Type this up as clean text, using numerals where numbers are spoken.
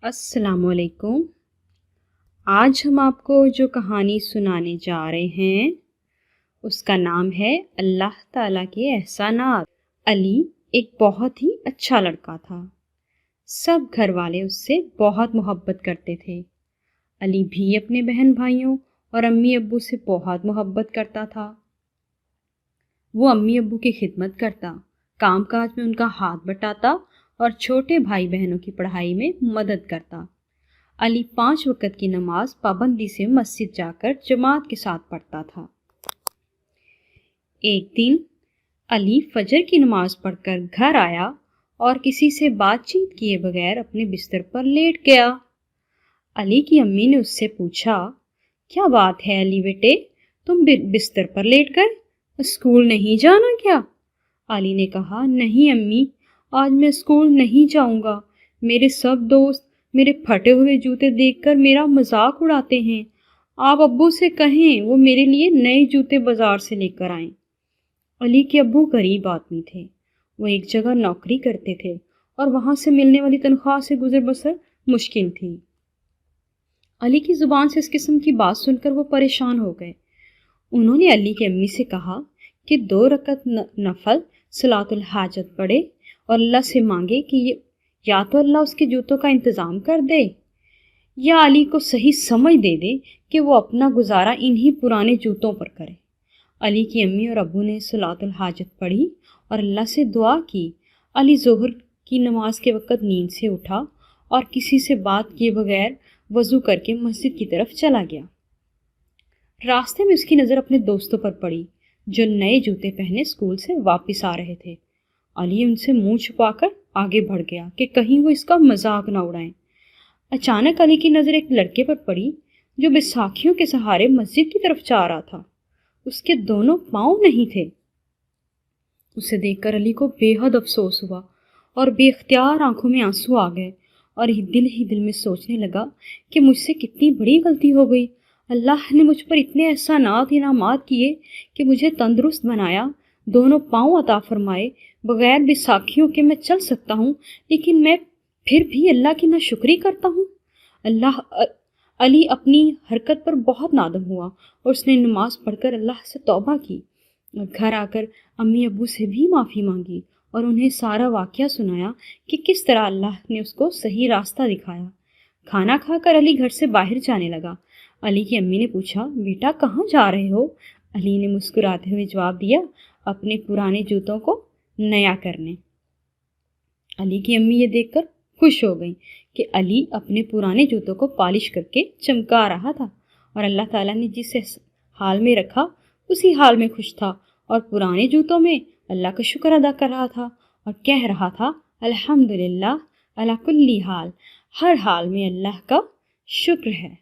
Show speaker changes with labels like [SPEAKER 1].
[SPEAKER 1] السلام علیکم۔ آج ہم آپ کو جو کہانی سنانے جا رہے ہیں اس کا نام ہے اللہ تعالیٰ کے احسانات۔ علی ایک بہت ہی اچھا لڑکا تھا۔ سب گھر والے اس سے بہت محبت کرتے تھے۔ علی بھی اپنے بہن بھائیوں اور امی ابو سے بہت محبت کرتا تھا۔ وہ امی ابو کی خدمت کرتا، کام کاج میں ان کا ہاتھ بٹاتا اور چھوٹے بھائی بہنوں کی پڑھائی میں مدد کرتا۔ علی 5 وقت کی نماز پابندی سے مسجد جا کر جماعت کے ساتھ پڑھتا تھا۔ ایک دن علی فجر کی نماز پڑھ کر گھر آیا اور کسی سے بات چیت کیے بغیر اپنے بستر پر لیٹ گیا۔ علی کی امی نے اس سے پوچھا، کیا بات ہے علی بیٹے، تم بستر پر لیٹ گئے، اسکول نہیں جانا کیا؟ علی نے کہا، نہیں امی، آج میں اسکول نہیں جاؤں گا۔ میرے سب دوست میرے پھٹے ہوئے جوتے دیکھ کر میرا مذاق اڑاتے ہیں۔ آپ ابو سے کہیں وہ میرے لیے نئے جوتے بازار سے لے کر آئیں۔ علی کے ابو غریب آدمی تھے۔ وہ ایک جگہ نوکری کرتے تھے اور وہاں سے ملنے والی تنخواہ سے گزر بسر مشکل تھی۔ علی کی زبان سے اس قسم کی بات سن کر وہ پریشان ہو گئے۔ انہوں نے علی کی امی سے کہا کہ 2 رکعت نفل صلاۃ الحاجت پڑھے اور اللہ سے مانگے کہ یا تو اللہ اس کے جوتوں کا انتظام کر دے یا علی کو صحیح سمجھ دے دے کہ وہ اپنا گزارا انہی پرانے جوتوں پر کرے۔ علی کی امی اور ابو نے صلاۃ الحاجت پڑھی اور اللہ سے دعا کی۔ علی ظہر کی نماز کے وقت نیند سے اٹھا اور کسی سے بات کیے بغیر وضو کر کے مسجد کی طرف چلا گیا۔ راستے میں اس کی نظر اپنے دوستوں پر پڑی جو نئے جوتے پہنے اسکول سے واپس آ رہے تھے۔ علی ان سے منہ چھپا کر آگے بڑھ گیا کہ کہیں وہ اس کا مذاق نہ اڑائیں۔ اچانک علی کی نظر ایک لڑکے پر پڑی جو بیساکھیوں کے سہارے مسجد کی طرف جا رہا تھا۔ اس کے دونوں پاؤں نہیں تھے۔ اسے دیکھ کر علی کو بے حد افسوس ہوا اور بے اختیار آنکھوں میں آنسو آ گئے اور ہی دل میں سوچنے لگا کہ مجھ سے کتنی بڑی غلطی ہو گئی۔ اللہ نے مجھ پر اتنے احسانات انعامات کیے کہ مجھے تندرست بنایا، دونوں پاؤں عطا فرمائے، بغیر بیساکھیوں کے میں چل سکتا ہوں، لیکن میں پھر بھی اللہ کی ناشکری کرتا ہوں۔ علی اپنی حرکت پر بہت نادم ہوا اور اس نے نماز پڑھ کر اللہ سے توبہ کی اور گھر آ کر امی ابو سے بھی معافی مانگی اور انہیں سارا واقعہ سنایا کہ کس طرح اللہ نے اس کو صحیح راستہ دکھایا۔ کھانا کھا کر علی گھر سے باہر جانے لگا۔ علی کی امی نے پوچھا، بیٹا کہاں جا رہے ہو؟ علی نے مسکراتے ہوئے جواب دیا، اپنے پرانے جوتوں کو نیا کرنے۔ علی کی امی یہ دیکھ کر خوش ہو گئیں کہ علی اپنے پرانے جوتوں کو پالش کر کے چمکا رہا تھا اور اللہ تعالیٰ نے جس حال میں رکھا اسی حال میں خوش تھا اور پرانے جوتوں میں اللہ کا شکر ادا کر رہا تھا اور کہہ رہا تھا، الحمدللہ علی کل حال، ہر حال میں اللہ کا شکر ہے۔